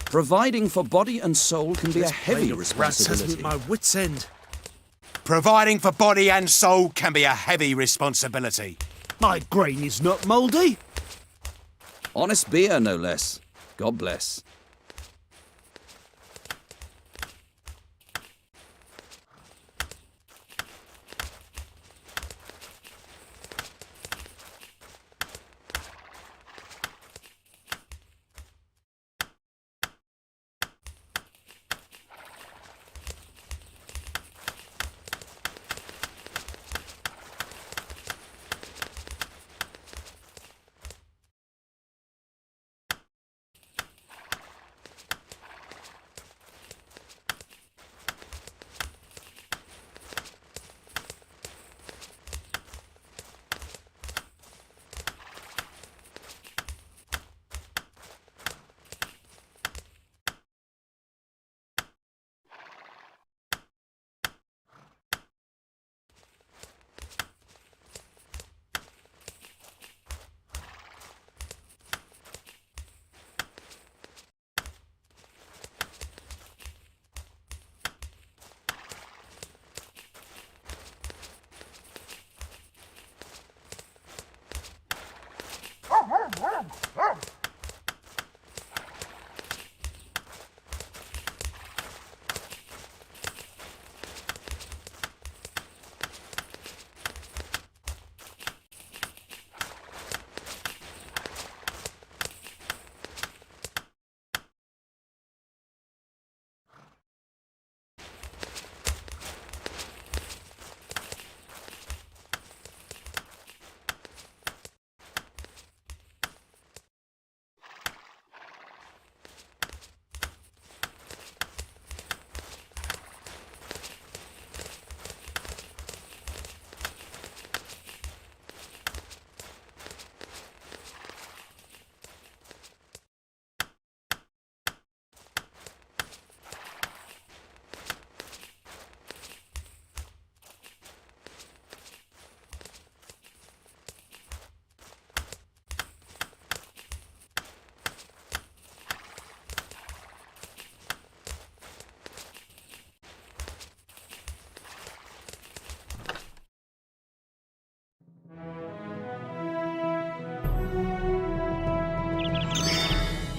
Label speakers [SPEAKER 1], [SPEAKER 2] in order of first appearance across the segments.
[SPEAKER 1] Providing for body and soul can be a
[SPEAKER 2] This
[SPEAKER 1] heavy
[SPEAKER 2] blade of rats has me
[SPEAKER 1] responsibility.
[SPEAKER 2] at my wit's end.
[SPEAKER 3] Providing for body and soul can be a heavy responsibility.
[SPEAKER 2] My grain is not mouldy.
[SPEAKER 1] Honest beer, no less. God bless.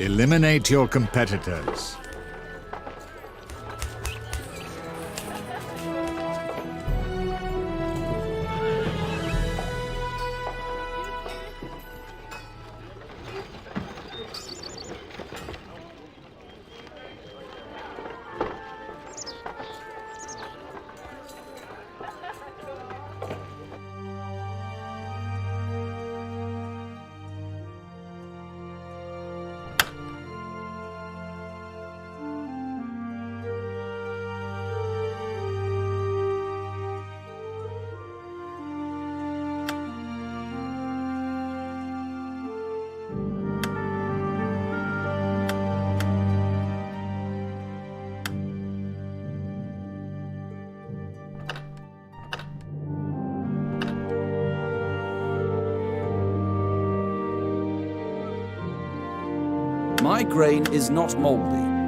[SPEAKER 4] Eliminate your competitors.
[SPEAKER 1] My grain is not mouldy.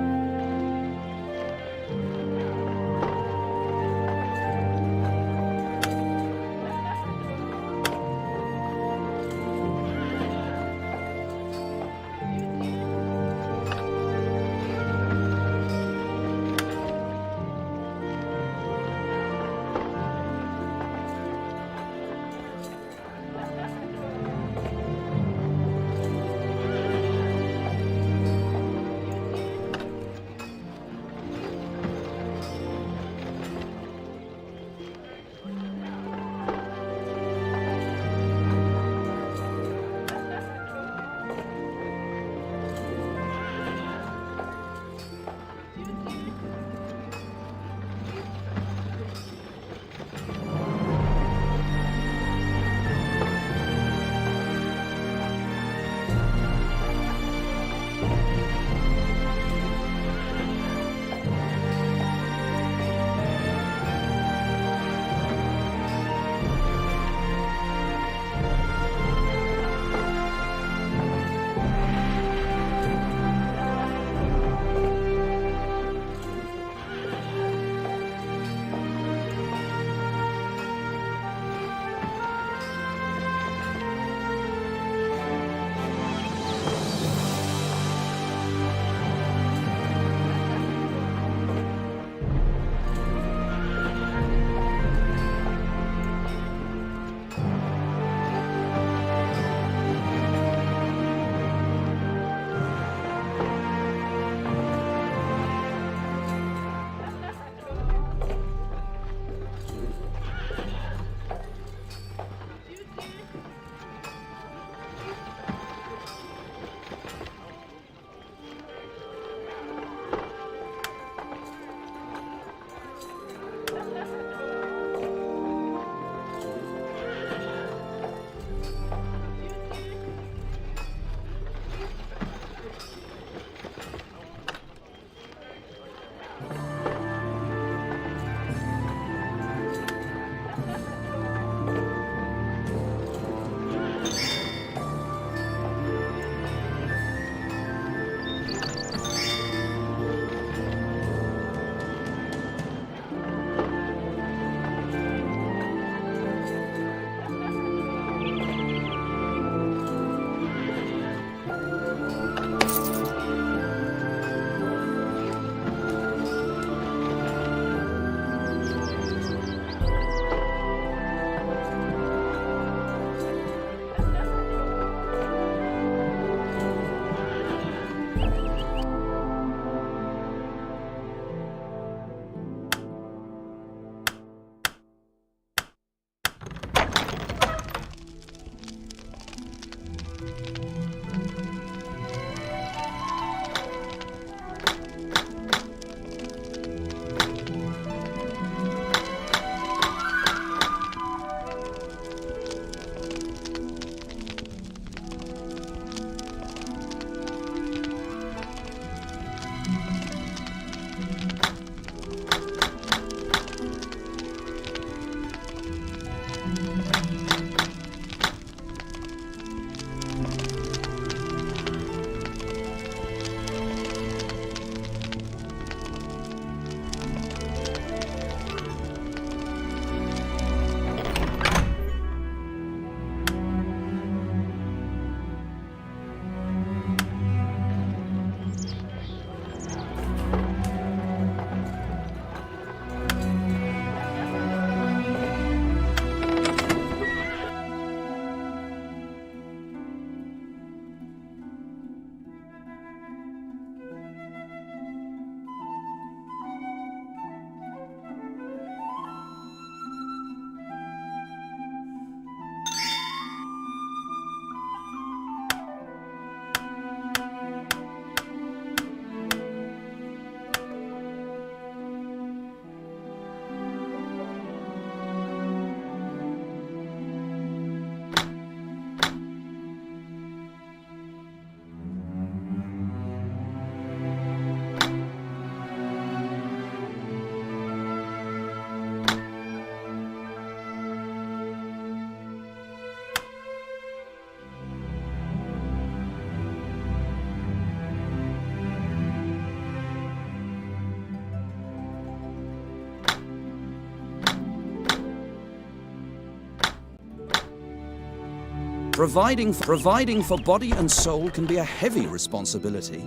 [SPEAKER 1] Providing for body and soul can be a heavy responsibility.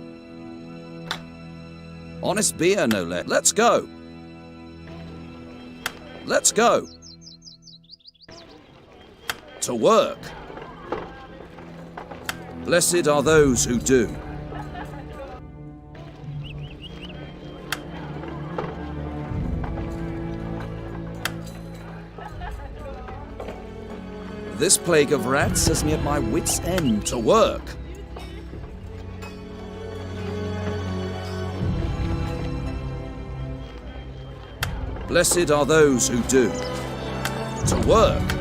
[SPEAKER 1] Honest beer, no less. Let's go. Let's go. To work. Blessed are those who do. This plague of rats has me at my wit's end. To work. Blessed are those who do. To work.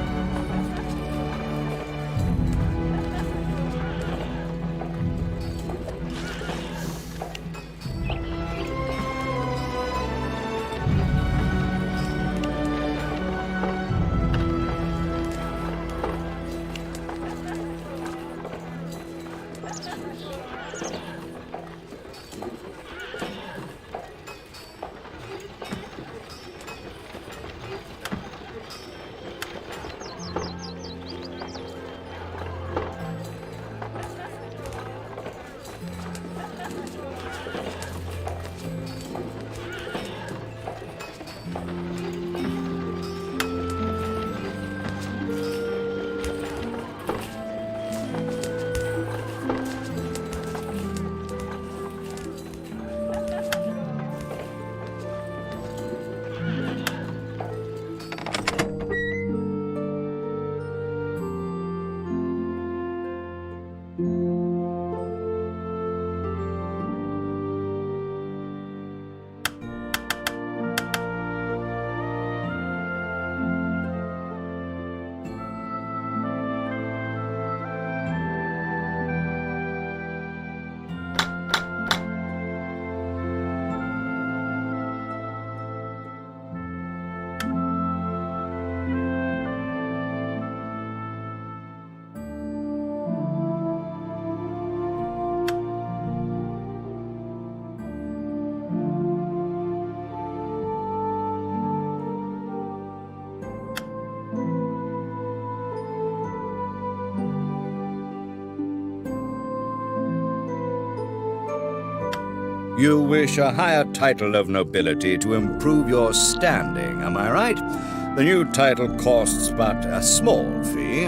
[SPEAKER 5] You wish a higher title of nobility to improve your standing, am I right? The new title costs but a small fee.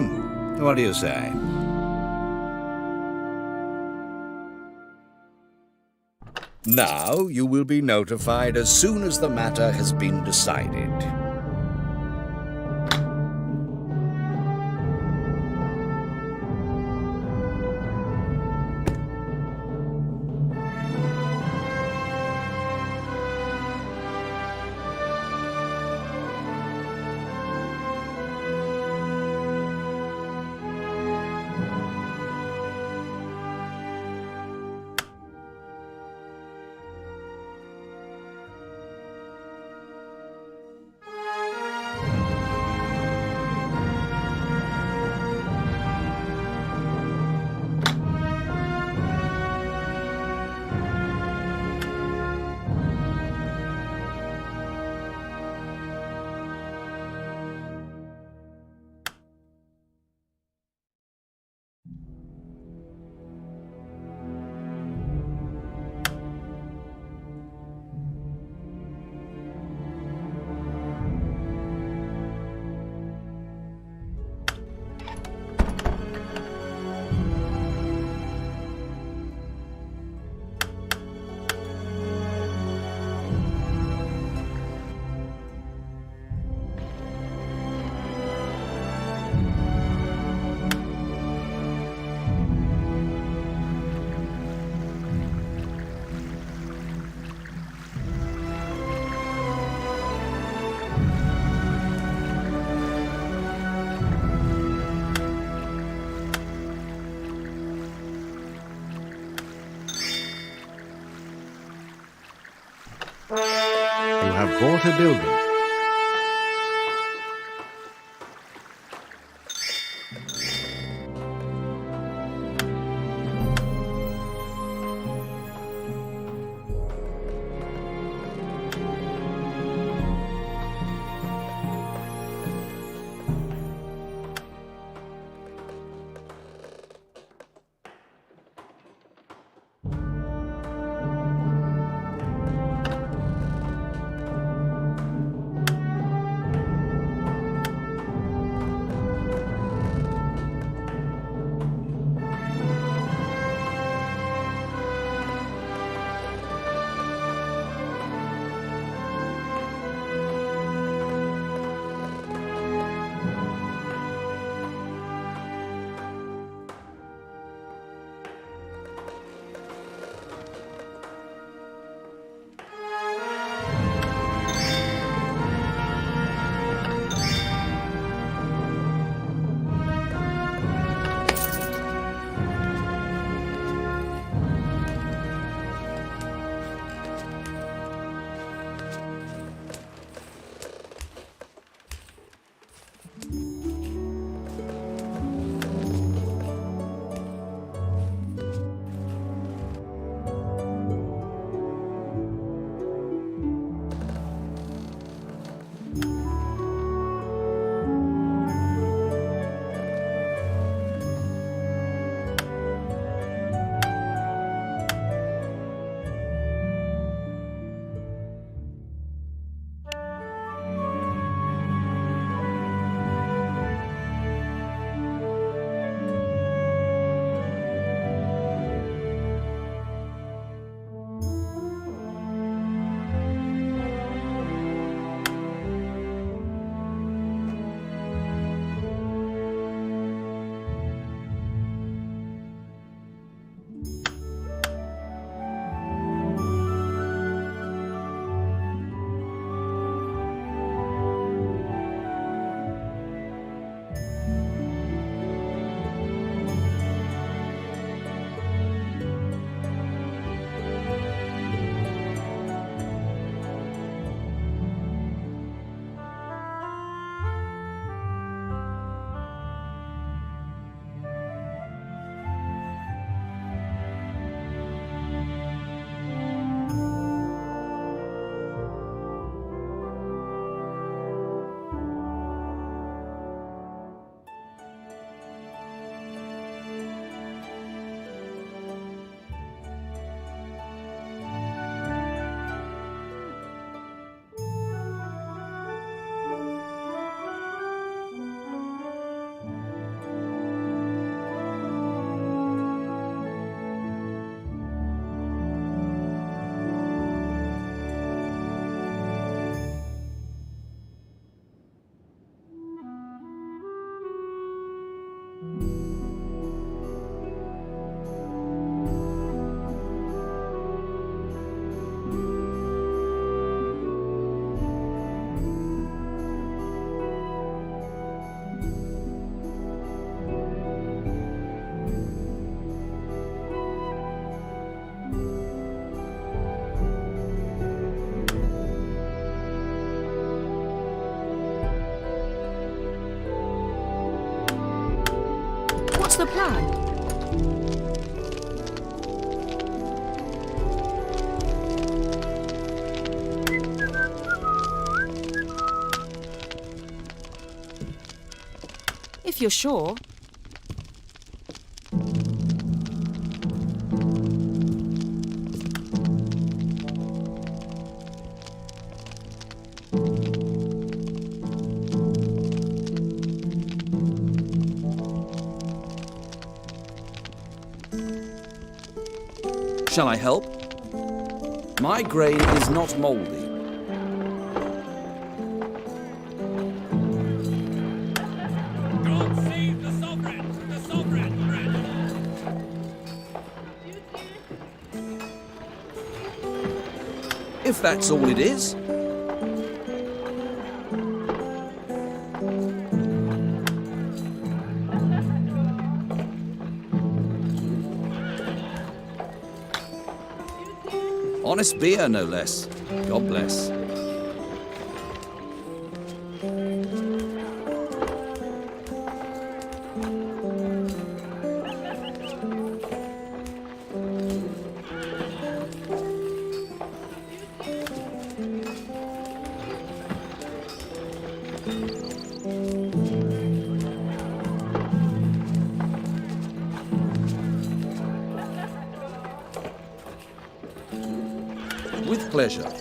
[SPEAKER 5] What do you say? Now you will be notified as soon as the matter has been decided.
[SPEAKER 4] You have bought a building.
[SPEAKER 6] What's the plan? If you're sure.
[SPEAKER 1] Shall I help? My grain is not mouldy.
[SPEAKER 7] God save the sovereign! The sovereign!
[SPEAKER 1] If that's all it is. Honest beer, no less. God bless. With pleasure.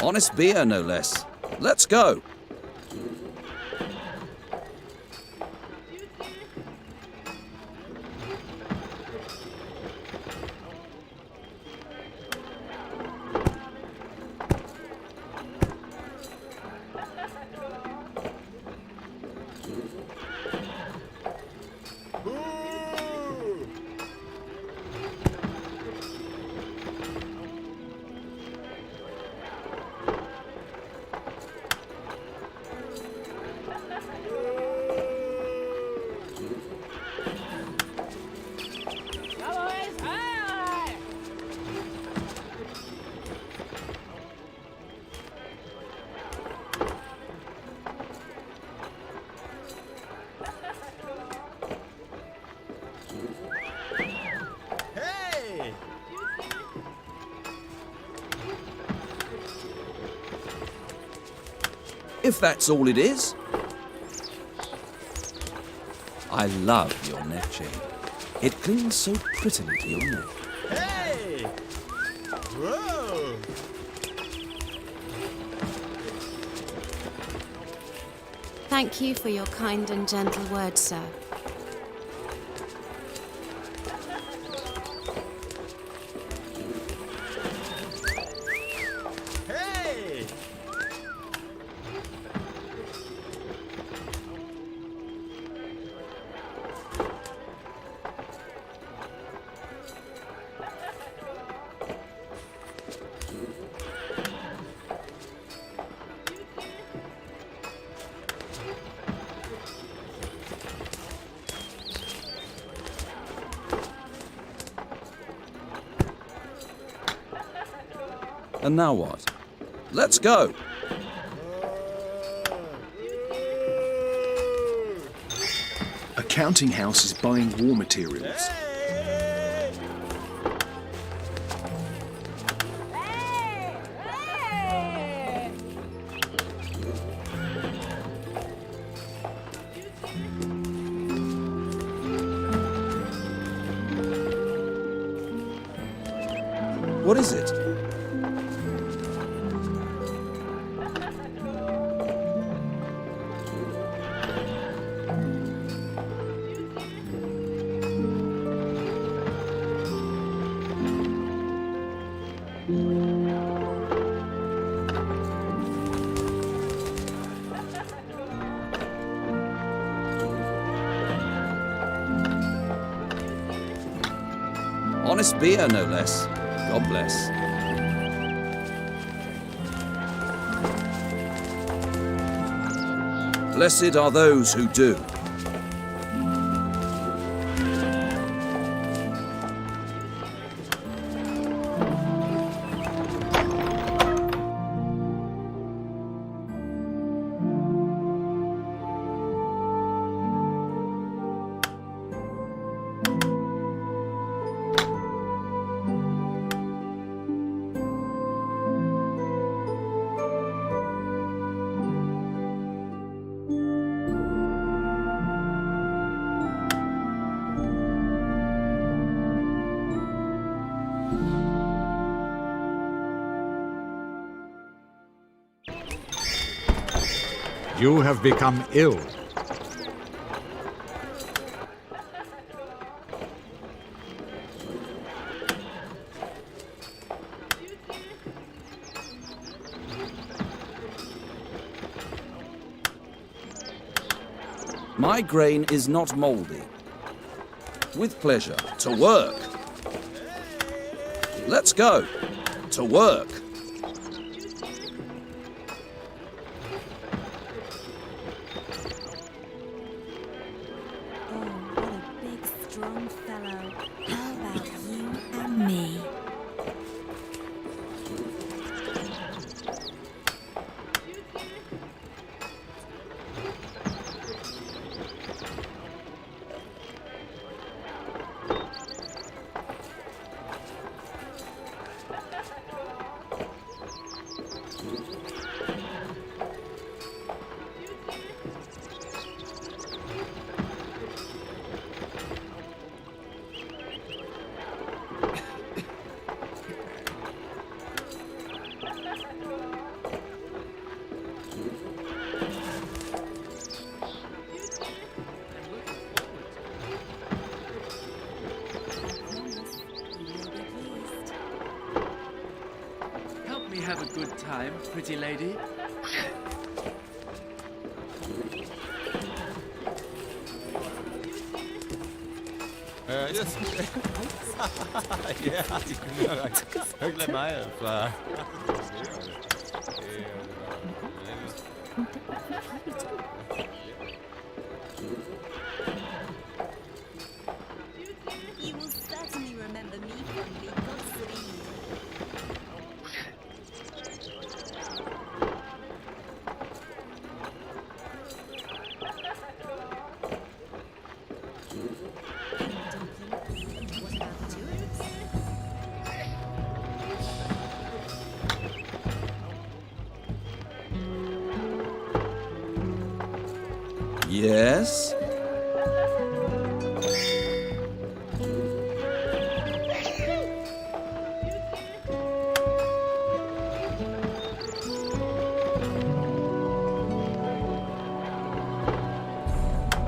[SPEAKER 1] Honest beer, no less. Let's go. if that's all it is. I love your neck chain. It clings so prettily to your neck.
[SPEAKER 6] Hey! Whoa!
[SPEAKER 8] Thank you for your kind and gentle words, sir.
[SPEAKER 6] Hey!
[SPEAKER 1] And now what? Let's go!
[SPEAKER 2] A counting house is buying war materials.
[SPEAKER 1] What is it? Honest beer, no less. God bless. Blessed are those who do.
[SPEAKER 4] You have become ill.
[SPEAKER 1] My grain is not mouldy. With pleasure. To work. Let's go. To work.
[SPEAKER 9] Oh, what a big, strong fellow. How about you and me?
[SPEAKER 7] Help me have a good time, pretty lady.
[SPEAKER 6] Högle mig för...
[SPEAKER 9] You will certainly remember me fondly, Godspeed. What about tulips?
[SPEAKER 1] Yes?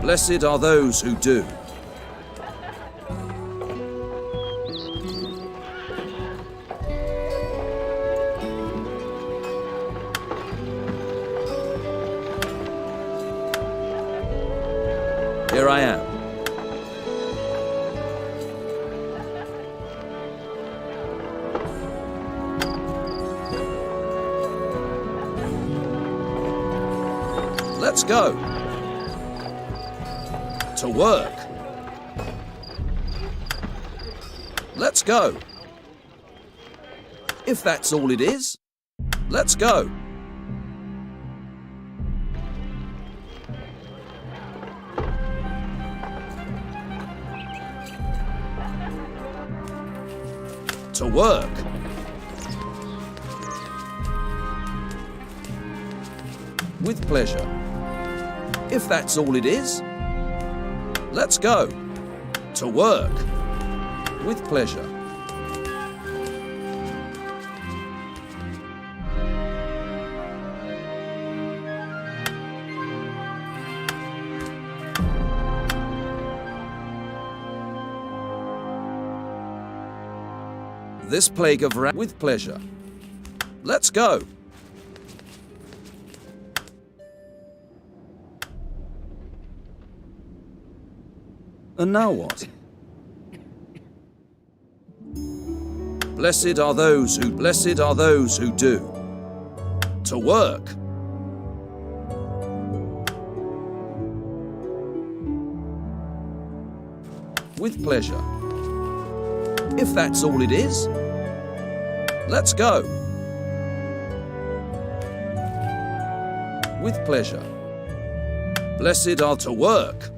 [SPEAKER 1] Blessed are those who do. Here I am. Let's go. To work. Let's go. If that's all it is, let's go. To work. With pleasure. If that's all it is, let's go. To work. With pleasure. This plague of with pleasure. Let's go. And now what? Blessed are those who do. To work. With pleasure. If that's all it is, let's go. With pleasure. Blessed are to work.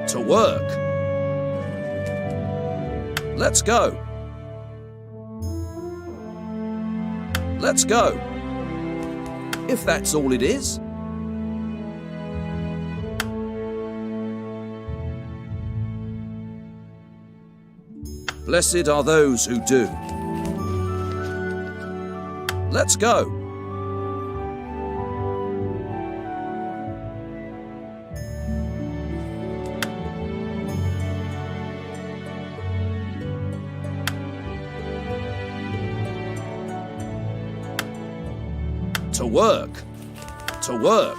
[SPEAKER 1] To work. Let's go. Let's go. If that's all it is. Blessed are those who do. Let's go. To work. To work.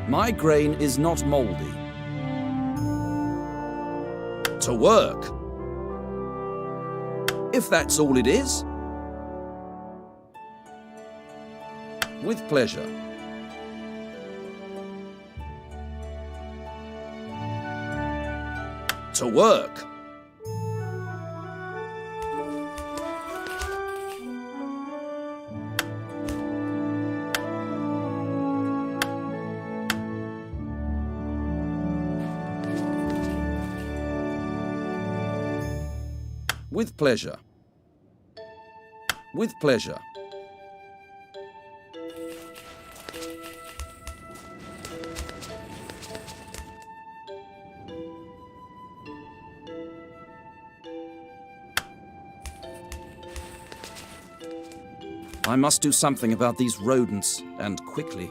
[SPEAKER 1] My grain is not moldy. To work. If that's all it is. With pleasure. To work. With pleasure. With pleasure. I must do something about these rodents, and quickly.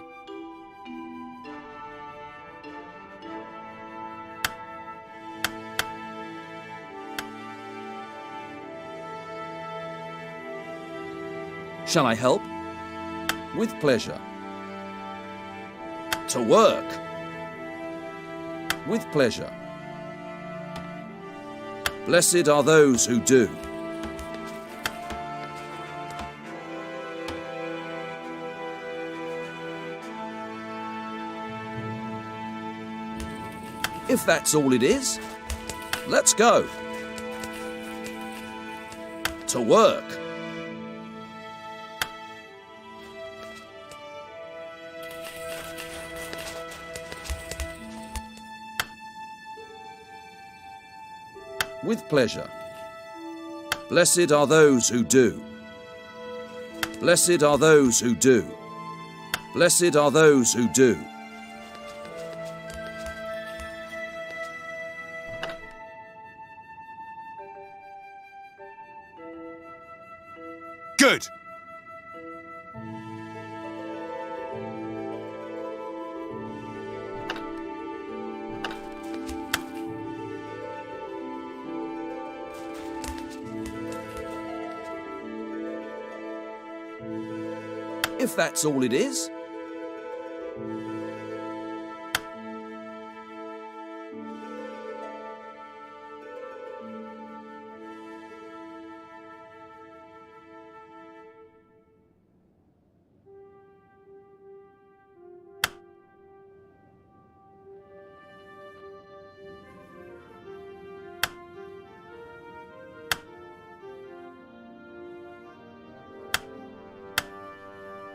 [SPEAKER 1] Shall I help? With pleasure. To work. With pleasure. Blessed are those who do. If that's all it is, let's go. To work. With pleasure. Blessed are those who do. Blessed are those who do. Blessed are those who do.
[SPEAKER 3] Good.
[SPEAKER 1] If that's all it is.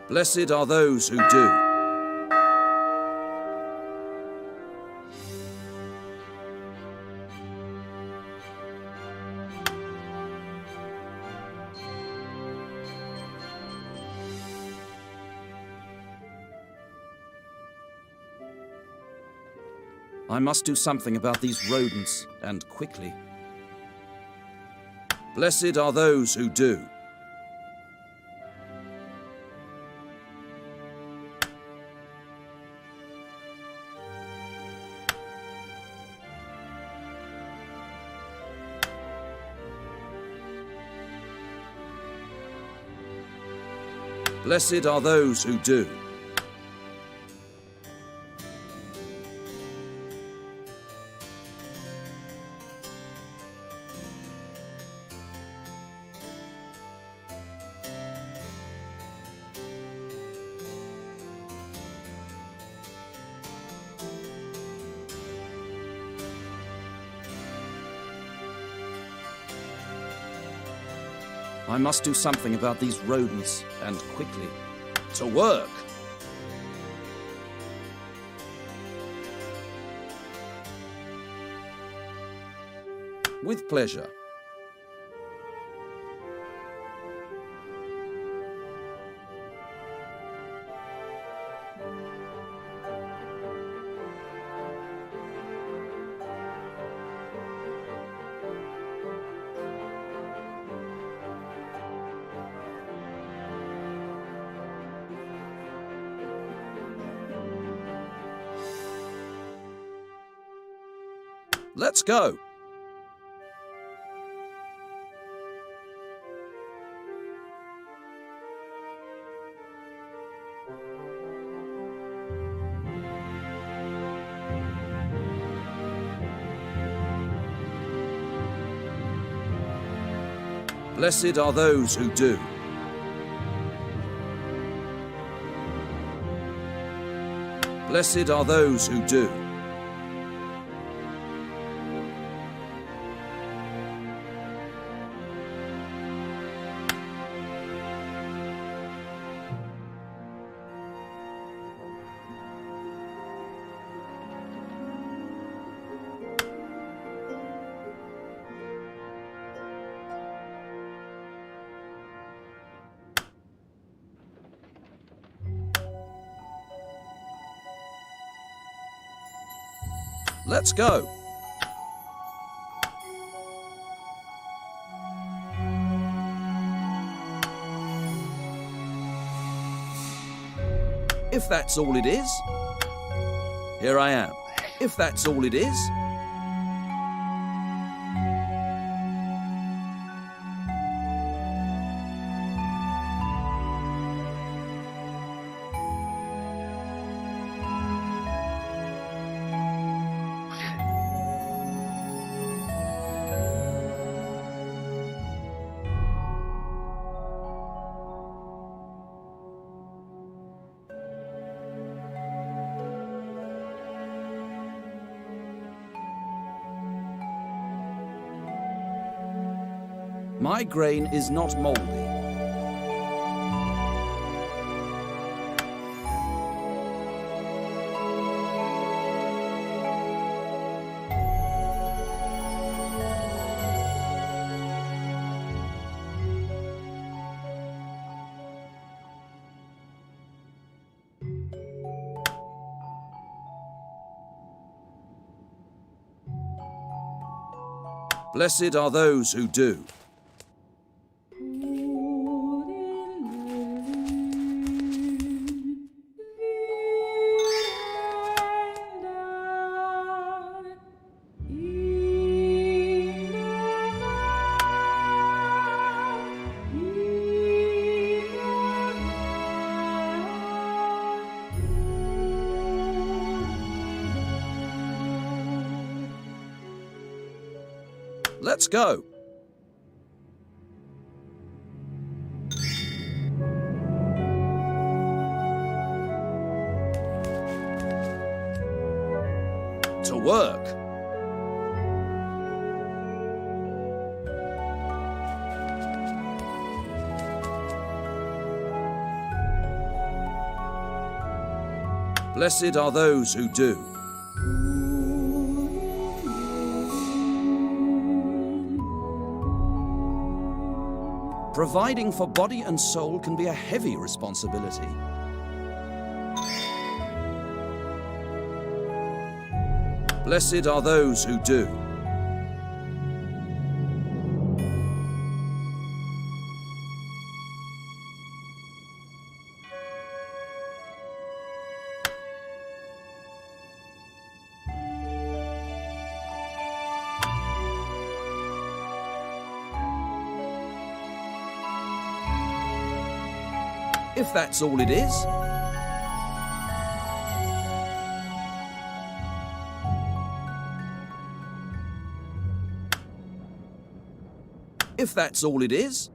[SPEAKER 1] Blessed are those who do. I must do something about these rodents, and quickly. Blessed are those who do. Blessed are those who do. I must do something about these rodents, and quickly. To work! With pleasure. Let's go! Blessed are those who do. Blessed are those who do. Let's go! If that's all it is, here I am. If that's all it is, my grain is not moldy. Blessed are those who do. Let's go. To work. Blessed are those who do. Providing for body and soul can be a heavy responsibility. Blessed are those who do. If that's all it is. If that's all it is.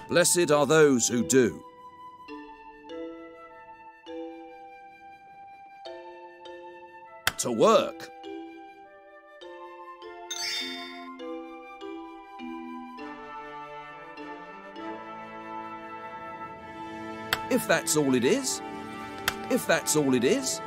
[SPEAKER 1] Blessed are those who do. To work. If that's all it is. If that's all it is.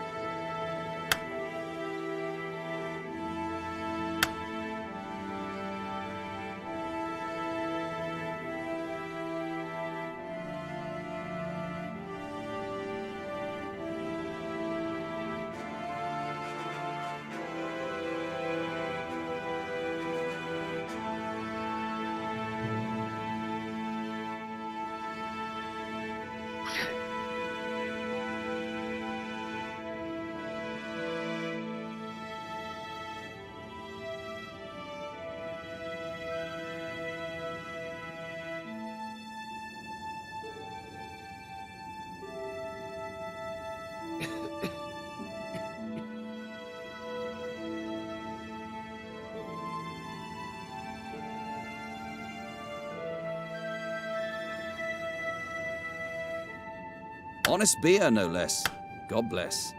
[SPEAKER 1] Honest beer, no less. God bless.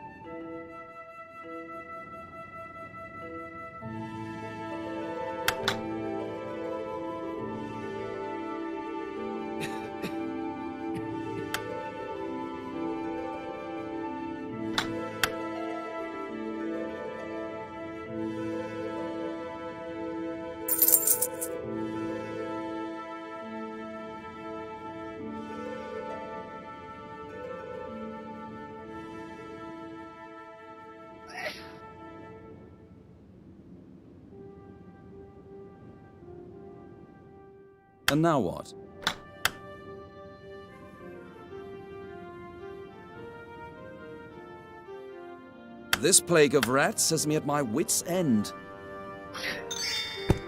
[SPEAKER 1] And now what? This plague of rats has me at my wit's end.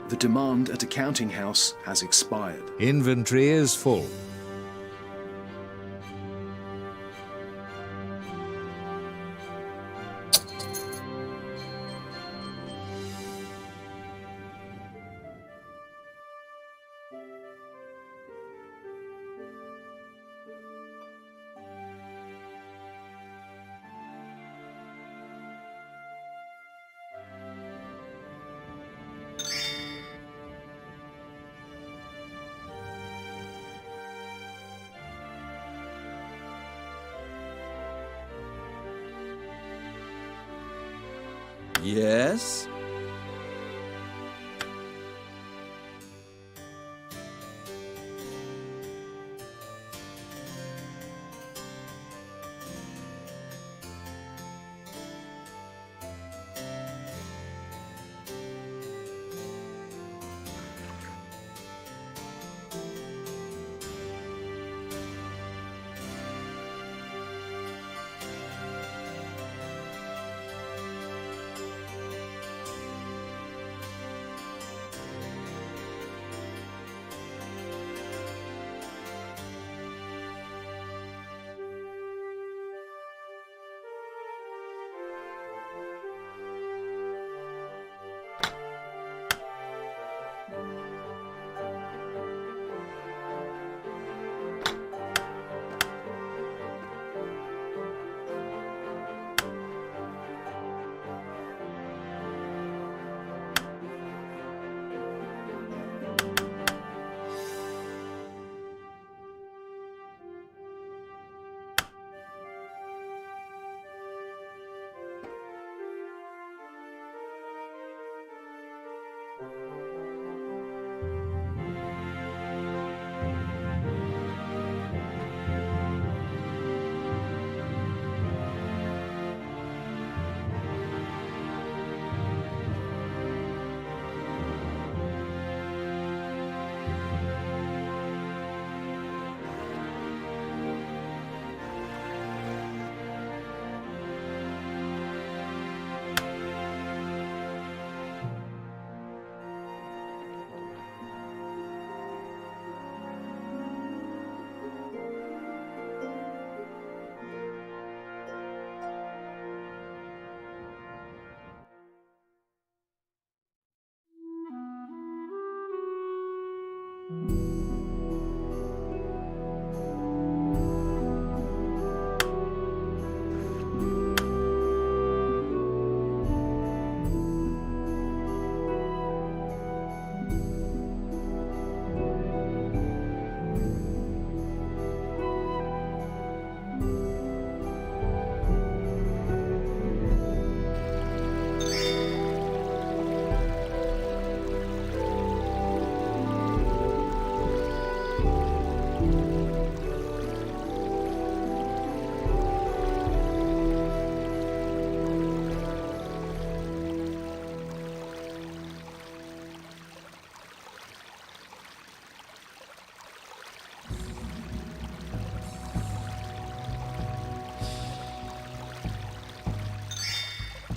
[SPEAKER 2] The demand at a counting house has expired.
[SPEAKER 4] Inventory is full.
[SPEAKER 1] Yes?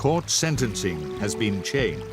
[SPEAKER 4] Court sentencing has been changed.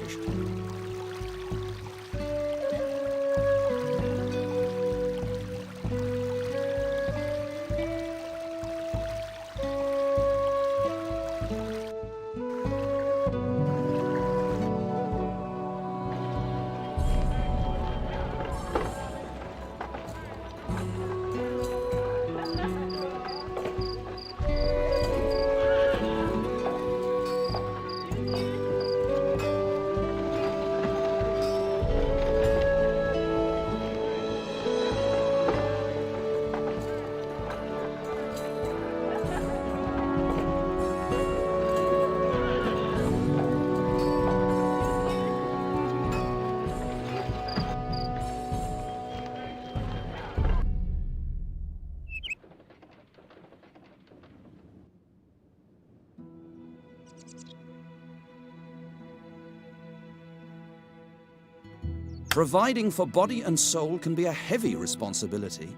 [SPEAKER 1] Providing for body and soul can be a heavy responsibility.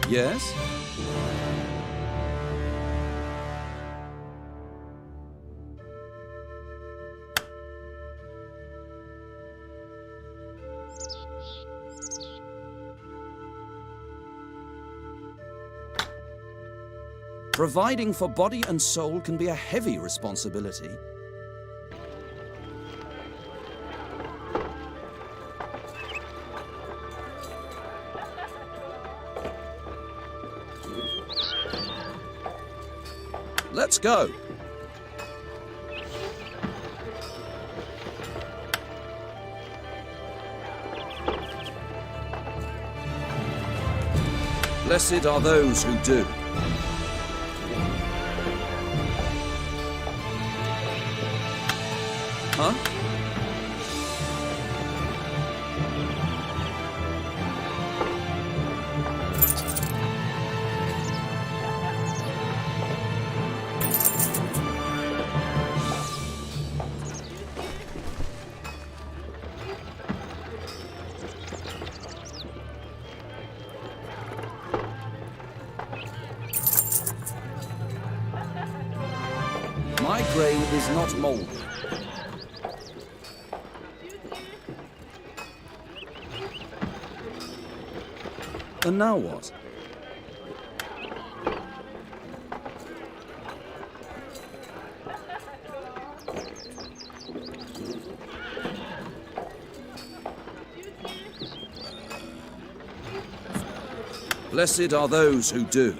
[SPEAKER 1] Yes? Providing for body and soul can be a heavy responsibility. Let's go. Blessed are those who do. Huh? My grain is not molded. And now what? Blessed are those who do.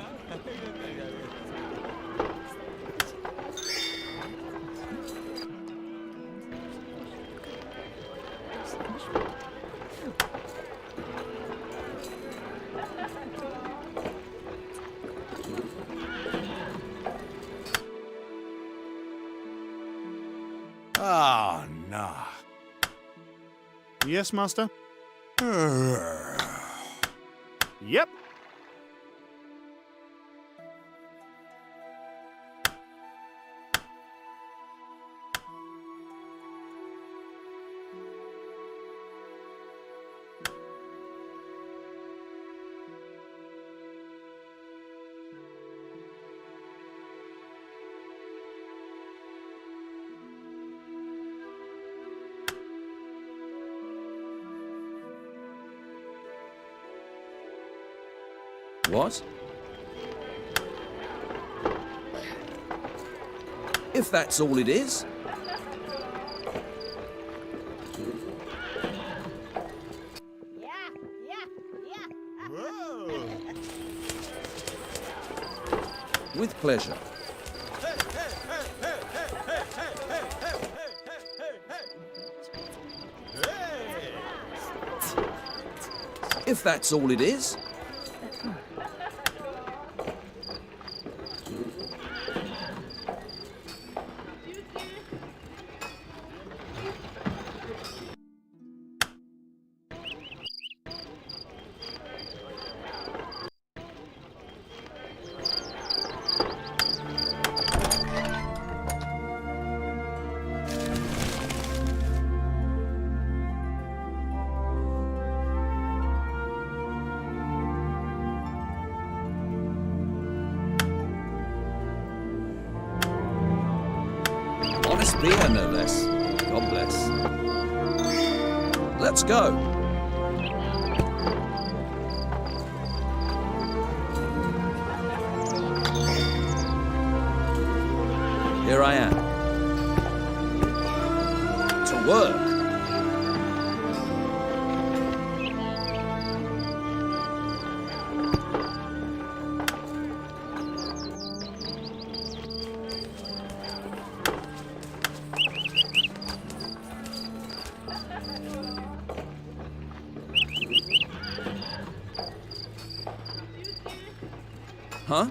[SPEAKER 3] Oh, no.
[SPEAKER 10] Yes, Master? Yep.
[SPEAKER 1] What? If that's all it is? With pleasure. If that's all it is? Honest beer, no less. God bless. Let's go. Here I am. To work. Huh?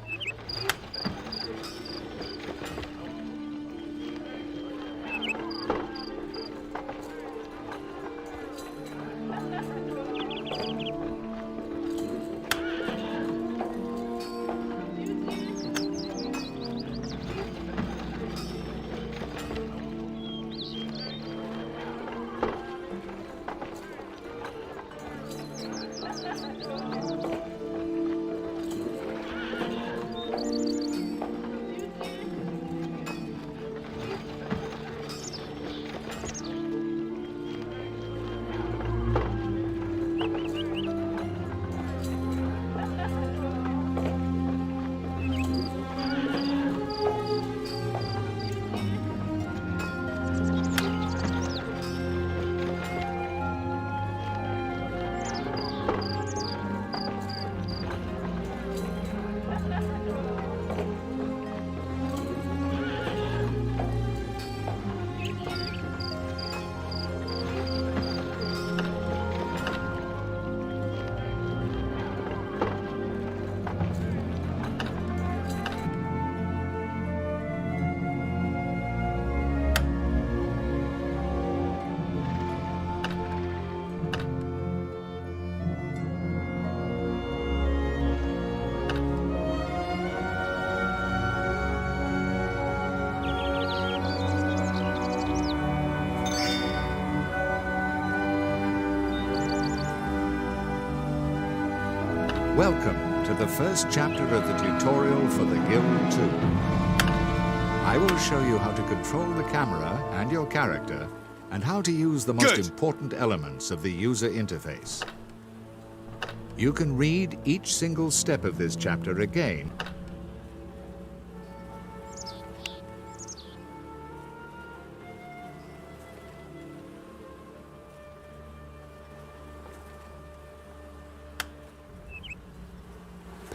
[SPEAKER 4] Welcome to the first chapter of the tutorial for the Guild 2. I will show you how to control the camera and your character, and how to use the most important elements of the user interface. You can read each single step of this chapter again.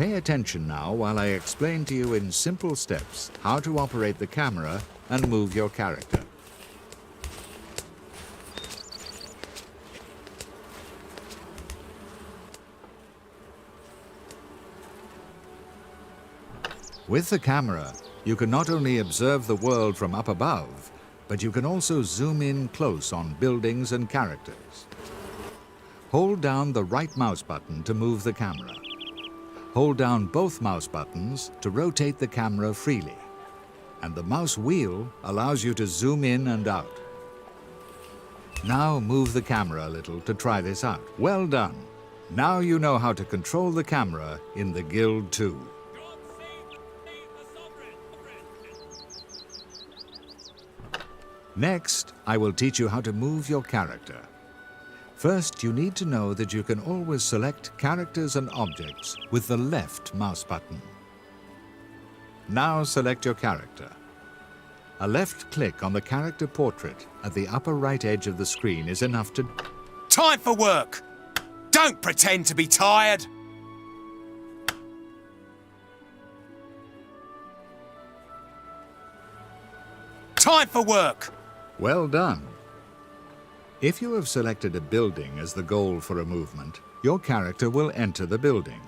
[SPEAKER 4] Pay attention now while I explain to you in simple steps how to operate the camera and move your character. With the camera, you can not only observe the world from up above, but you can also zoom in close on buildings and characters. Hold down the right mouse button to move the camera. Hold down both mouse buttons to rotate the camera freely. And the mouse wheel allows you to zoom in and out. Now move the camera a little to try this out. Well done. Now you know how to control the camera in the Guild 2.
[SPEAKER 7] God save the sovereign!
[SPEAKER 4] Next, I will teach you how to move your character. First, you need to know that you can always select characters and objects with the left mouse button. Now select your character. A left click on the character portrait at the upper right edge of the screen is enough to...
[SPEAKER 3] Time for work! Don't pretend to be tired! Time for work!
[SPEAKER 4] Well done. If you have selected a building as the goal for a movement, your character will enter the building,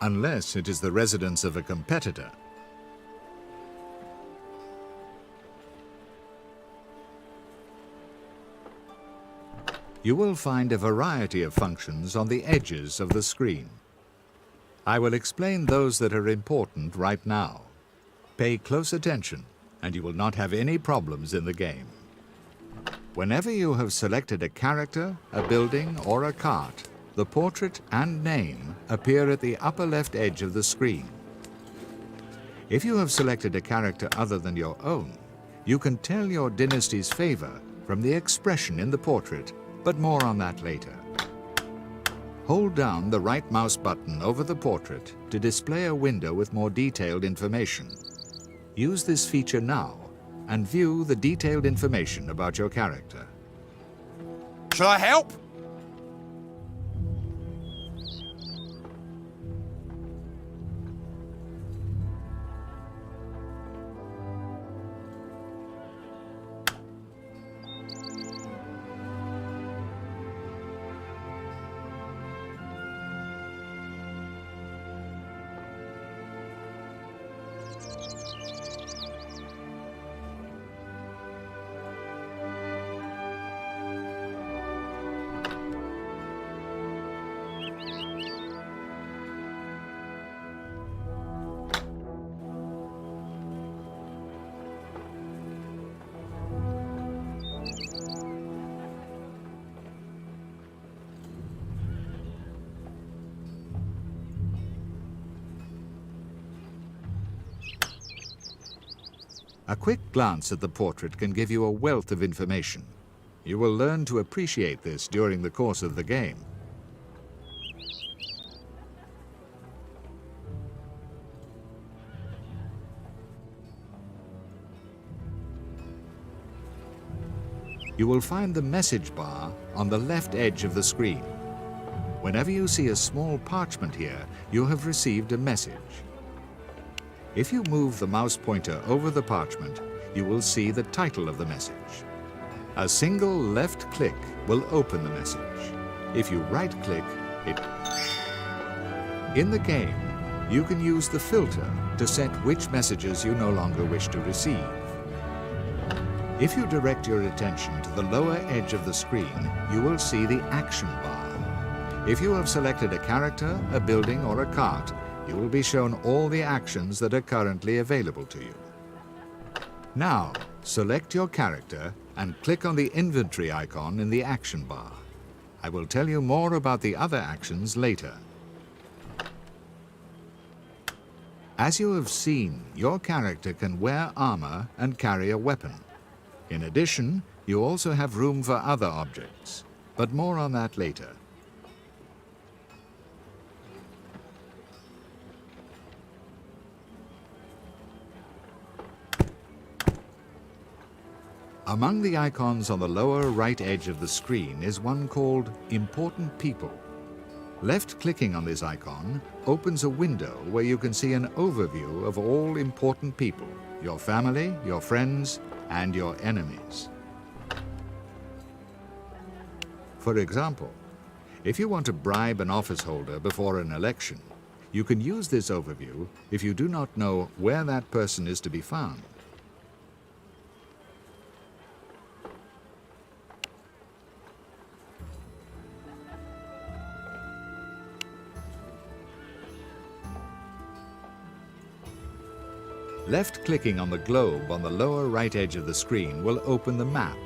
[SPEAKER 4] unless it is the residence of a competitor. You will find a variety of functions on the edges of the screen. I will explain those that are important right now. Pay close attention, and you will not have any problems in the game. Whenever you have selected a character, a building, or a cart, the portrait and name appear at the upper left edge of the screen. If you have selected a character other than your own, you can tell your dynasty's favor from the expression in the portrait, but more on that later. Hold down the right mouse button over the portrait to display a window with more detailed information. Use this feature now and view the detailed information about your character.
[SPEAKER 3] Shall I help?
[SPEAKER 4] A quick glance at the portrait can give you a wealth of information. You will learn to appreciate this during the course of the game. You will find the message bar on the left edge of the screen. Whenever you see a small parchment here, you have received a message. If you move the mouse pointer over the parchment, you will see the title of the message. A single left click will open the message. If you right-click, it... In the game, you can use the filter to set which messages you no longer wish to receive. If you direct your attention to the lower edge of the screen, you will see the action bar. If you have selected a character, a building, or a cart, you will be shown all the actions that are currently available to you. Now, select your character and click on the inventory icon in the action bar. I will tell you more about the other actions later. As you have seen, your character can wear armor and carry a weapon. In addition, you also have room for other objects, but more on that later. Among the icons on the lower right edge of the screen is one called Important People. Left-clicking on this icon opens a window where you can see an overview of all important people, your family, your friends, and your enemies. For example, if you want to bribe an office holder before an election, you can use this overview if you do not know where that person is to be found. Left-clicking on the globe on the lower right edge of the screen will open the map.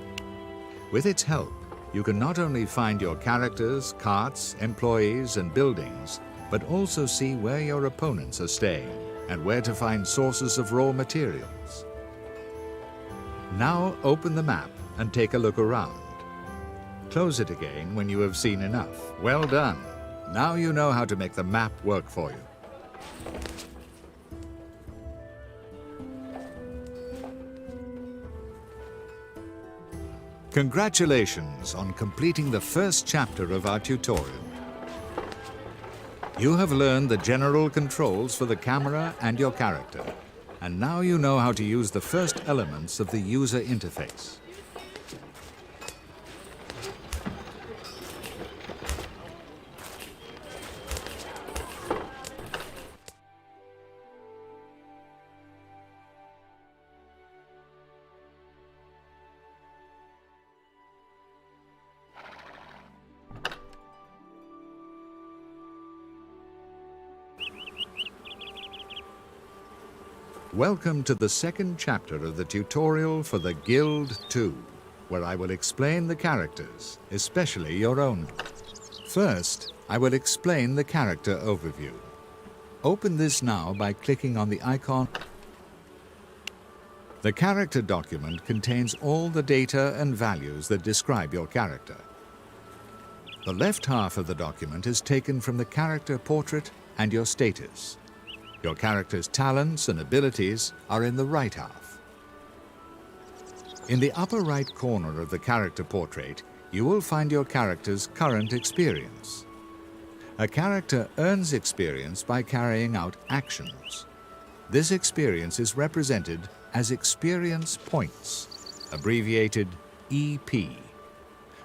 [SPEAKER 4] With its help, you can not only find your characters, carts, employees, and buildings, but also see where your opponents are staying and where to find sources of raw materials. Now open the map and take a look around. Close it again when you have seen enough. Well done. Now you know how to make the map work for you. Congratulations on completing the first chapter of our tutorial. You have learned the general controls for the camera and your character, and now you know how to use the first elements of the user interface. Welcome to the second chapter of the tutorial for the Guild 2, where I will explain the characters, especially your own. First, I will explain the character overview. Open this now by clicking on the icon. The character document contains all the data and values that describe your character. The left half of the document is taken from the character portrait and your status. Your character's talents and abilities are in the right half. In the upper right corner of the character portrait, you will find your character's current experience. A character earns experience by carrying out actions. This experience is represented as experience points, abbreviated EP.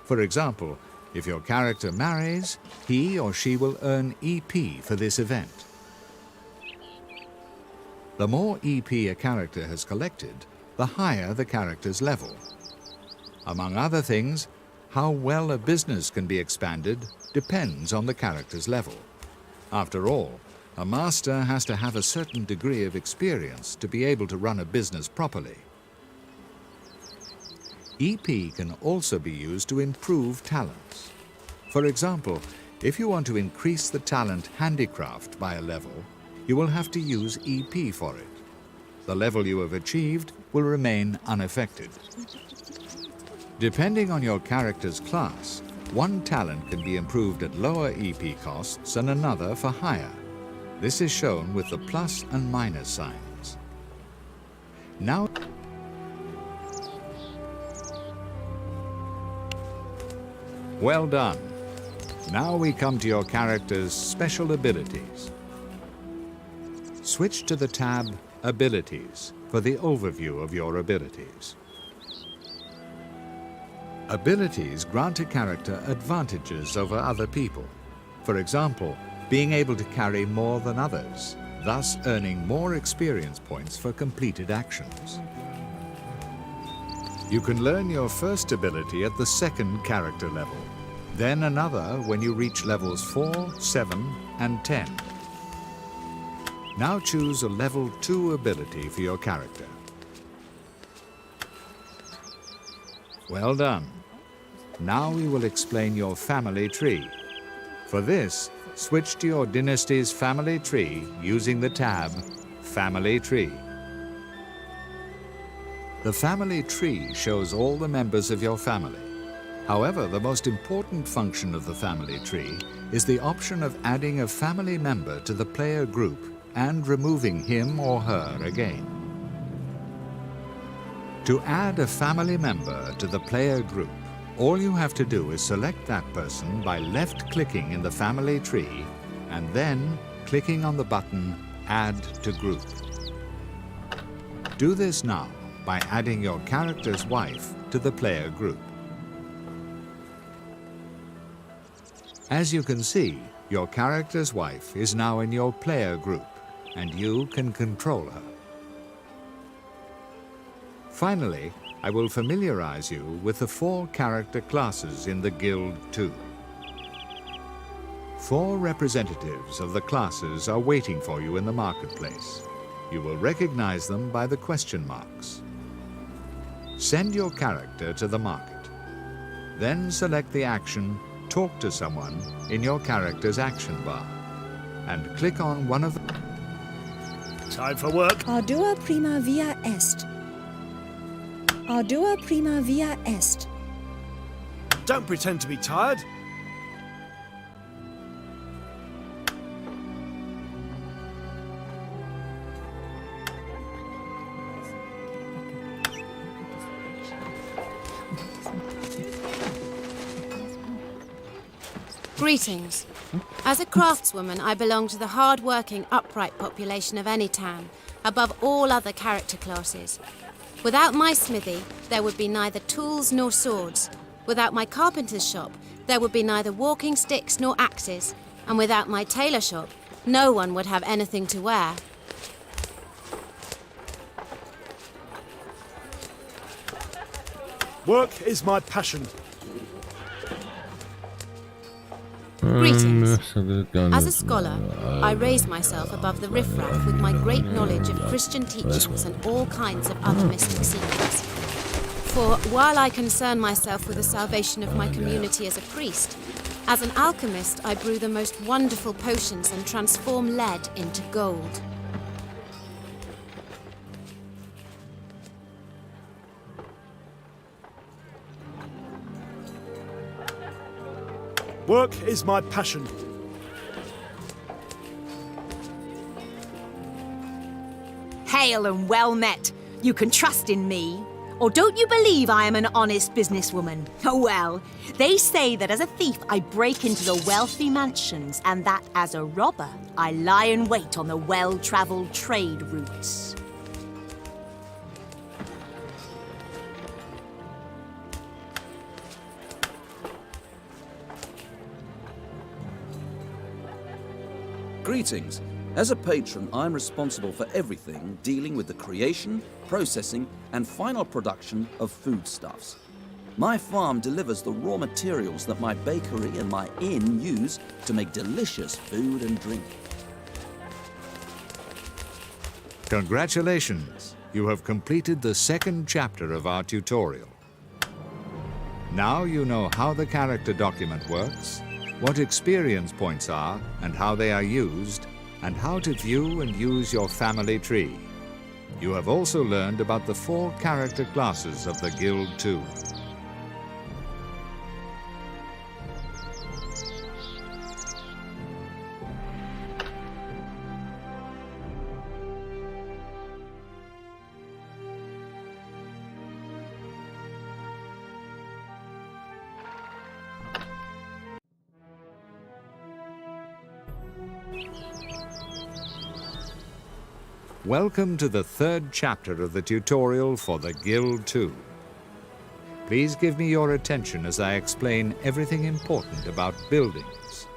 [SPEAKER 4] For example, if your character marries, he or she will earn EP for this event. The more EP a character has collected, the higher the character's level. Among other things, how well a business can be expanded depends on the character's level. After all, a master has to have a certain degree of experience to be able to run a business properly. EP can also be used to improve talents. For example, if you want to increase the talent handicraft by a level, you will have to use EP for it. The level you have achieved will remain unaffected. Depending on your character's class, one talent can be improved at lower EP costs and another for higher. This is shown with the plus and minus signs. Now, well done. Now we come to your character's special abilities. Switch to the tab Abilities for the overview of your abilities. Abilities grant a character advantages over other people. For example, being able to carry more than others, thus earning more experience points for completed actions. You can learn your first ability at the second character level, then another when you reach levels 4, 7, and 10. Now choose a level 2 ability for your character. Well done. Now we will explain your family tree. For this, switch to your dynasty's family tree using the tab Family Tree. The family tree shows all the members of your family. However, the most important function of the family tree is the option of adding a family member to the player group and removing him or her again. To add a family member to the player group, All you have to do is select that person by left-clicking in the family tree and then clicking on the button Add to Group. Do this now by adding your character's wife to the player group. As you can see, your character's wife is now in your player group, and you can control her. Finally, I will familiarize you with the 4 character classes in the Guild 2. 4 representatives of the classes are waiting for you in the marketplace. You will recognize them by the question marks. Send your character to the market. Then select the action Talk to Someone in your character's action bar and click on one of the...
[SPEAKER 2] Time for work.
[SPEAKER 9] Ardua prima via est. Ardua prima via est.
[SPEAKER 2] Don't pretend to be tired.
[SPEAKER 8] Greetings. As a craftswoman, I belong to the hard-working, upright population of any town, above all other character classes. Without my smithy, there would be neither tools nor swords. Without my carpenter's shop, there would be neither walking sticks nor axes. And without my tailor shop, no one would have anything to wear.
[SPEAKER 2] Work is my passion.
[SPEAKER 8] Greetings. As a scholar, I raise myself above the riffraff with my great knowledge of Christian teachings and all kinds of other mystic secrets. For while I concern myself with the salvation of my community as a priest, as an alchemist I brew the most wonderful potions and transform lead into gold.
[SPEAKER 2] Work is my passion.
[SPEAKER 10] Hail and well met. You can trust in me. Or don't you believe I am an honest businesswoman? Oh well, they say that as a thief I break into the wealthy mansions and that as a robber I lie in wait on the well-travelled trade routes.
[SPEAKER 1] Greetings. As a patron, I'm responsible for everything dealing with the creation, processing, and final production of foodstuffs. My farm delivers the raw materials that my bakery and my inn use to make delicious food and drink.
[SPEAKER 4] Congratulations! You have completed the 2nd chapter of our tutorial. Now you know how the character document works, what experience points are and how they are used, and how to view and use your family tree. You have also learned about the 4 character classes of the Guild 2. Welcome to the 3rd chapter of the tutorial for the Guild 2. Please give me your attention as I explain everything important about buildings.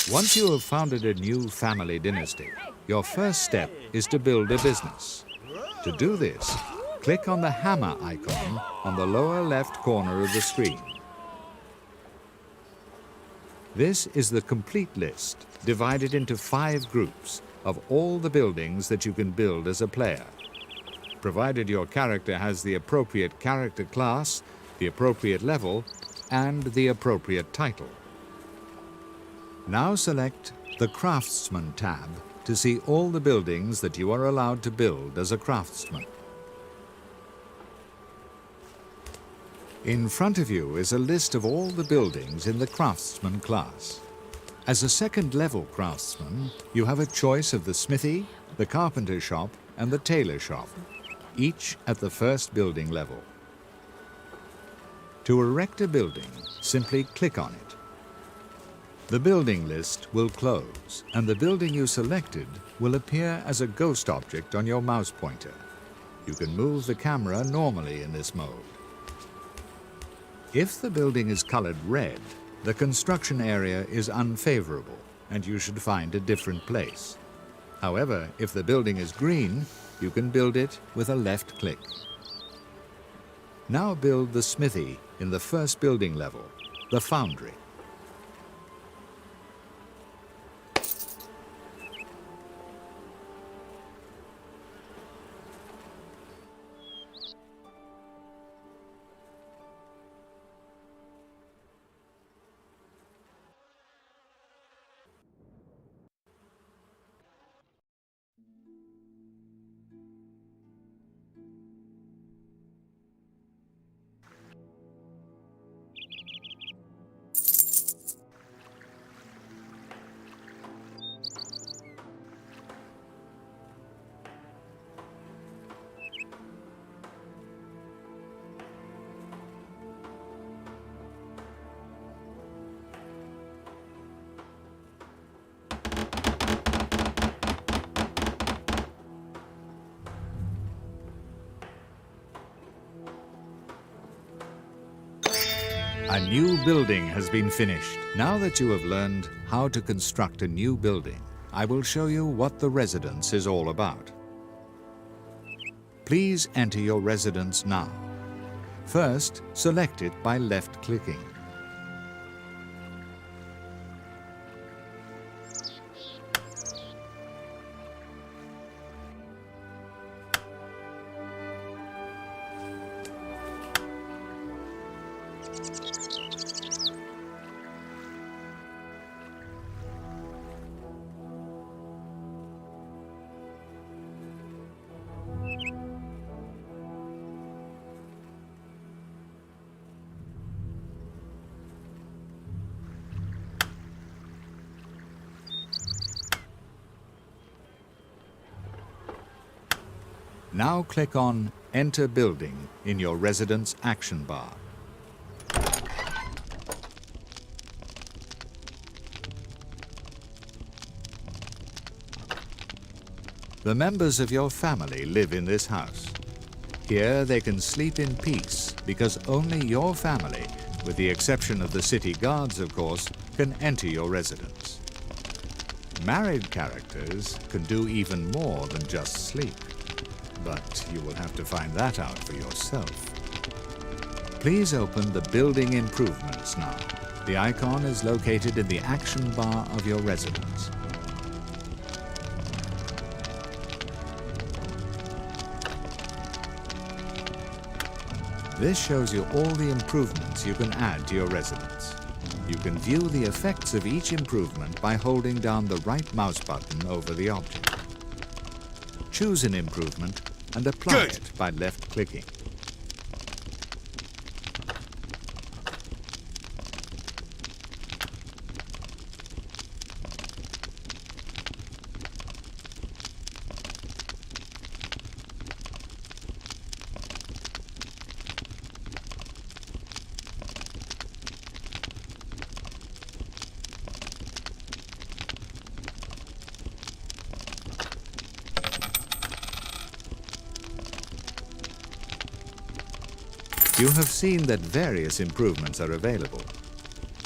[SPEAKER 4] Once you have founded a new family dynasty, your first step is to build a business. To do this, click on the hammer icon on the lower left corner of the screen. This is the complete list, divided into 5 groups of all the buildings that you can build as a player, provided your character has the appropriate character class, the appropriate level, and the appropriate title. Now select the Craftsman tab to see all the buildings that you are allowed to build as a craftsman. In front of you is a list of all the buildings in the Craftsman class. As a 2nd level craftsman, you have a choice of the smithy, the carpenter shop, and the tailor shop, each at the 1st building level. To erect a building, simply click on it. The building list will close, and the building you selected will appear as a ghost object on your mouse pointer. You can move the camera normally in this mode. If the building is colored red, the construction area is unfavorable, and you should find a different place. However, if the building is green, you can build it with a left click. Now build the smithy in the first building level, the foundry. A new building has been finished. Now that you have learned how to construct a new building, I will show you what the residence is all about. Please enter your residence now. First, select it by left-clicking. Now click on Enter Building in your residence action bar. The members of your family live in this house. Here they can sleep in peace because only your family, with the exception of the city guards, of course, can enter your residence. Married characters can do even more than just sleep. But you will have to find that out for yourself. Please open the Building Improvements now. The icon is located in the action bar of your residence. This shows you all the improvements you can add to your residence. You can view the effects of each improvement by holding down the right mouse button over the object. Choose an improvement and apply it by left-clicking. You have seen that various improvements are available.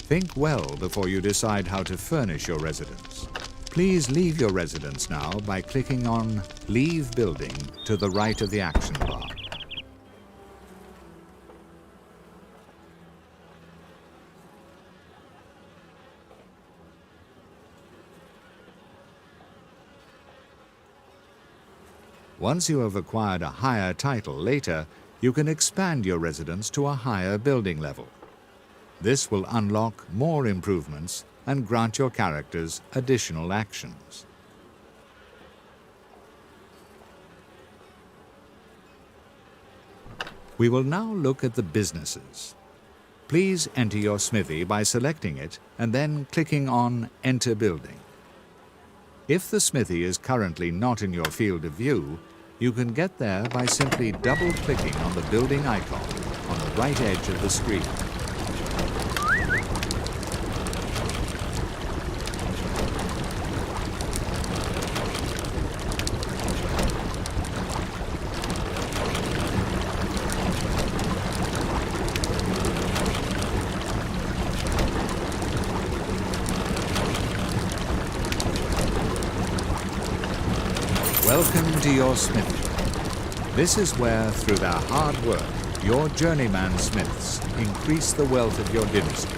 [SPEAKER 4] Think well before you decide how to furnish your residence. Please leave your residence now by clicking on Leave Building to the right of the action bar. Once you have acquired a higher title later, you can expand your residence to a higher building level. This will unlock more improvements and grant your characters additional actions. We will now look at the businesses. Please enter your smithy by selecting it and then clicking on Enter Building. If the smithy is currently not in your field of view, you can get there by simply double-clicking on the building icon on the right edge of the screen. Welcome to your smithy. This is where, through their hard work, your journeyman smiths increase the wealth of your dynasty.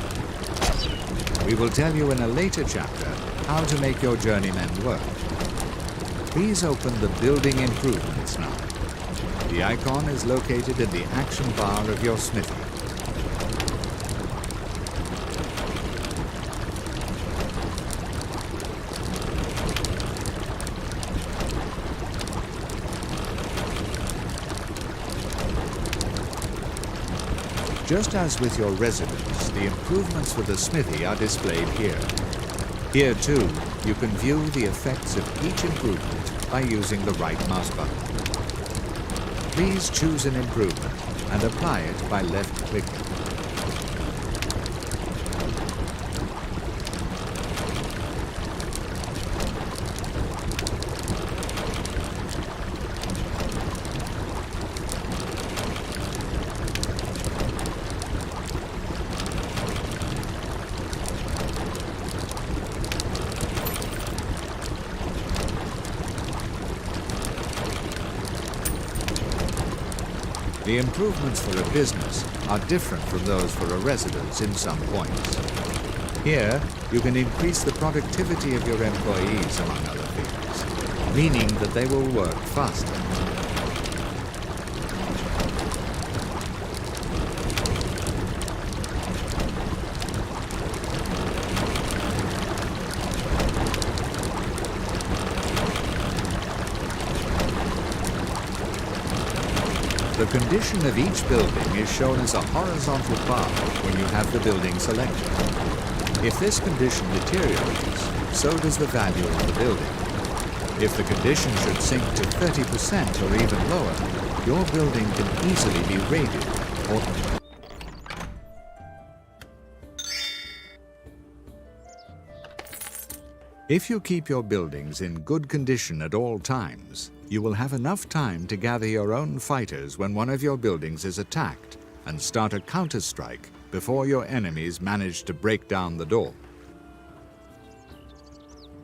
[SPEAKER 4] We will tell you in a later chapter how to make your journeymen work. Please open the Building Improvements now. The icon is located in the action bar of your smithy. Just as with your residence, the improvements for the smithy are displayed here. Here, too, you can view the effects of each improvement by using the right mouse button. Please choose an improvement and apply it by left-clicking. The improvements for a business are different from those for a residence in some points. Here, you can increase the productivity of your employees, among other things, meaning that they will work faster. The condition of each building is shown as a horizontal bar when you have the building selected. If this condition deteriorates, so does the value of the building. If the condition should sink to 30% or even lower, your building can easily be raided or... If you keep your buildings in good condition at all times, you will have enough time to gather your own fighters when one of your buildings is attacked and start a counter-strike before your enemies manage to break down the door.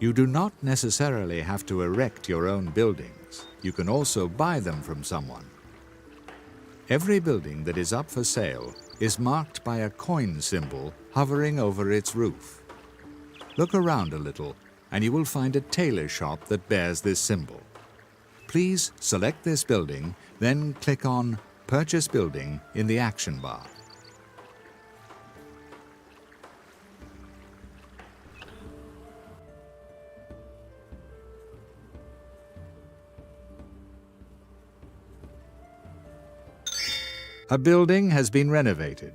[SPEAKER 4] You do not necessarily have to erect your own buildings. You can also buy them from someone. Every building that is up for sale is marked by a coin symbol hovering over its roof. Look around a little and you will find a tailor shop that bears this symbol. Please select this building, then click on Purchase Building in the action bar. A building has been renovated.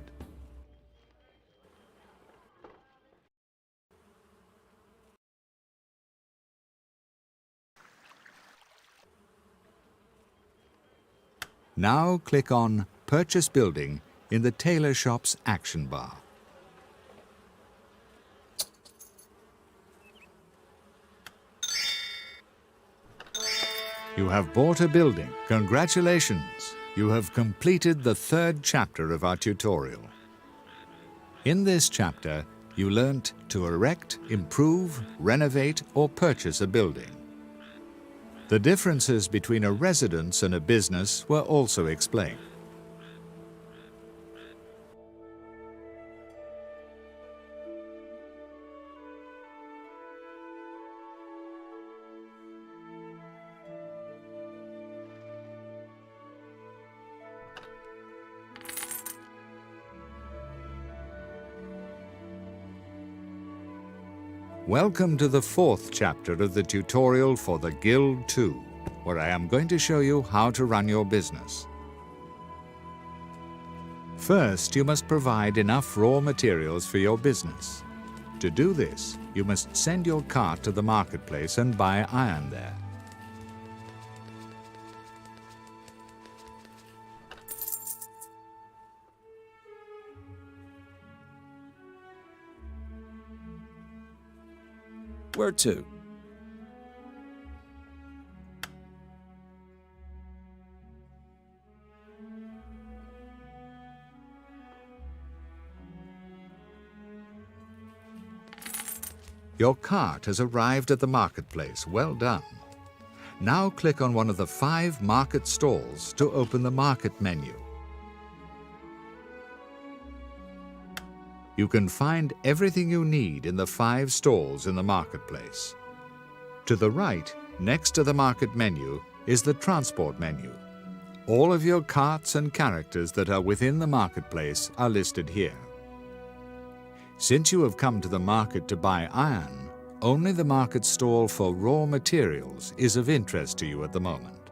[SPEAKER 4] Now click on Purchase Building in the tailor shop's action bar. You have bought a building. Congratulations! You have completed the third chapter of our tutorial. In this chapter, you learnt to erect, improve, renovate, or purchase a building. The differences between a residence and a business were also explained. Welcome to the fourth chapter of the tutorial for the Guild 2, where I am going to show you how to run your business. First, you must provide enough raw materials for your business. To do this, you must send your cart to the marketplace and buy iron there.
[SPEAKER 1] Where to?
[SPEAKER 4] Your cart has arrived at the marketplace. Well done. Now click on one of the 5 market stalls to open the market menu. You can find everything you need in the 5 stalls in the marketplace. To the right, next to the market menu, is the transport menu. All of your carts and characters that are within the marketplace are listed here. Since you have come to the market to buy iron, only the market stall for raw materials is of interest to you at the moment.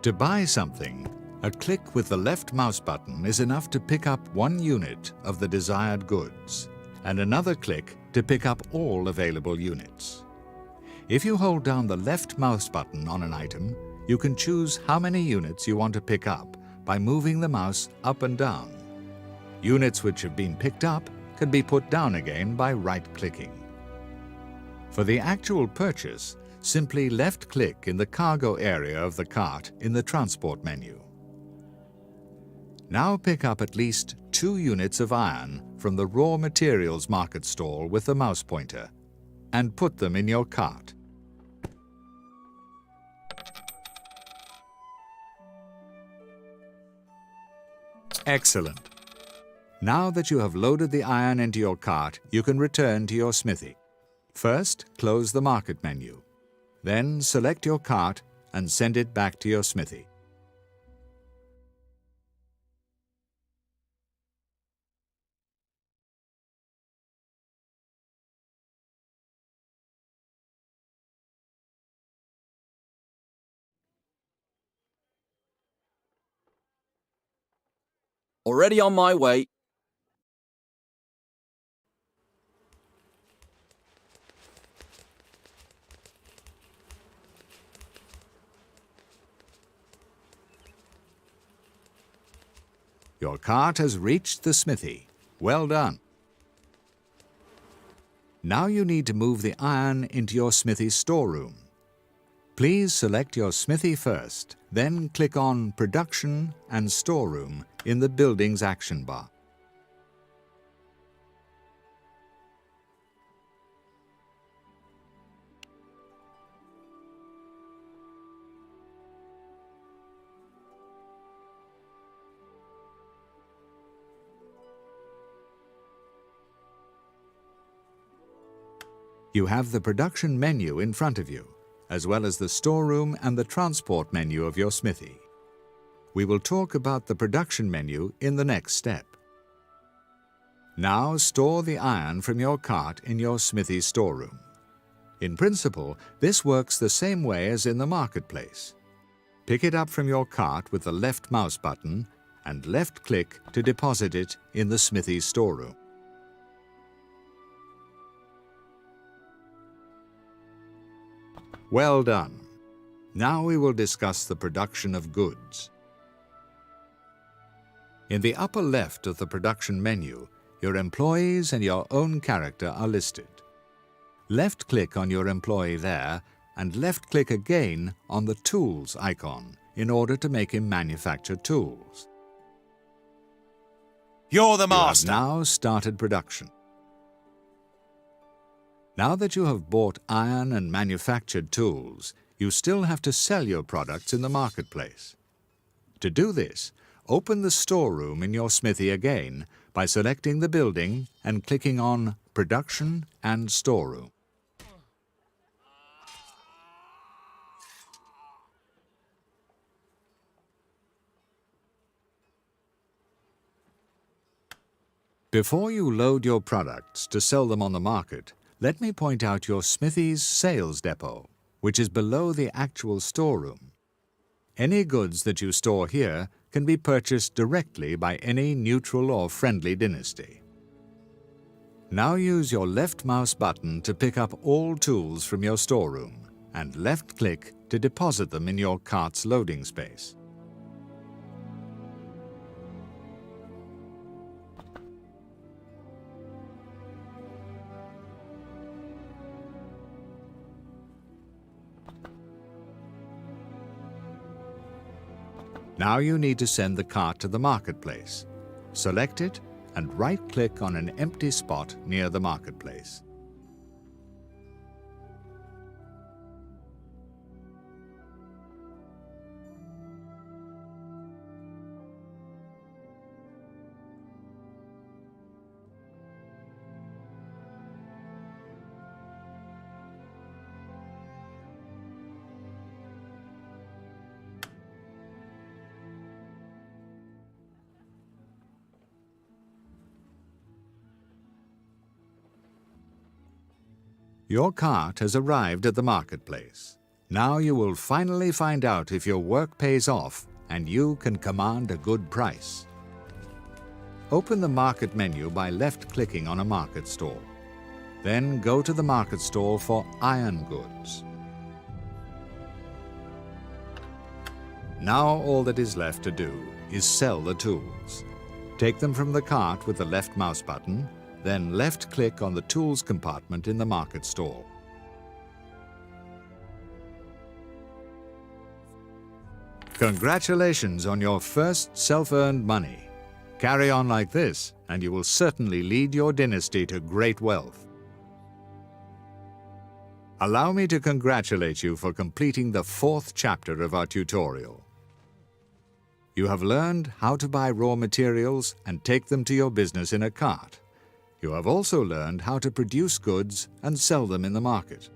[SPEAKER 4] To buy something, a click with the left mouse button is enough to pick up 1 unit of the desired goods, and another click to pick up all available units. If you hold down the left mouse button on an item, you can choose how many units you want to pick up by moving the mouse up and down. Units which have been picked up can be put down again by right-clicking. For the actual purchase, simply left-click in the cargo area of the cart in the transport menu. Now pick up at least 2 units of iron from the raw materials market stall with the mouse pointer and put them in your cart. Excellent. Now that you have loaded the iron into your cart, you can return to your smithy. First, close the market menu. Then select your cart and send it back to your smithy.
[SPEAKER 1] Already on my way.
[SPEAKER 4] Your cart has reached the smithy. Well done. Now you need to move the iron into your smithy storeroom. Please select your smithy first, then click on Production and Storeroom in the building's action bar. You have the production menu in front of you, as well as the storeroom and the transport menu of your smithy. We will talk about the production menu in the next step. Now store the iron from your cart in your smithy storeroom. In principle, this works the same way as in the marketplace. Pick it up from your cart with the left mouse button and left-click to deposit it in the smithy storeroom. Well done. Now we will discuss the production of goods. In the upper left of the production menu, your employees and your own character are listed. Left-click on your employee there and left-click again on the Tools icon in order to make him manufacture tools.
[SPEAKER 3] You're the master.
[SPEAKER 4] You have now started production. Now that you have bought iron and manufactured tools, you still have to sell your products in the marketplace. To do this, open the storeroom in your smithy again by selecting the building and clicking on Production and Storeroom. Before you load your products to sell them on the market, let me point out your smithy's sales depot, which is below the actual storeroom. Any goods that you store here can be purchased directly by any neutral or friendly dynasty. Now use your left mouse button to pick up all tools from your storeroom and left-click to deposit them in your cart's loading space. Now you need to send the cart to the marketplace. Select it and right-click on an empty spot near the marketplace. Your cart has arrived at the marketplace. Now you will finally find out if your work pays off and you can command a good price. Open the market menu by left-clicking on a market stall. Then go to the market stall for iron goods. Now all that is left to do is sell the tools. Take them from the cart with the left mouse button, then left-click on the tools compartment in the market stall. Congratulations on your first self-earned money. Carry on like this, and you will certainly lead your dynasty to great wealth. Allow me to congratulate you for completing the 4th chapter of our tutorial. You have learned how to buy raw materials and take them to your business in a cart. You have also learned how to produce goods and sell them in the market.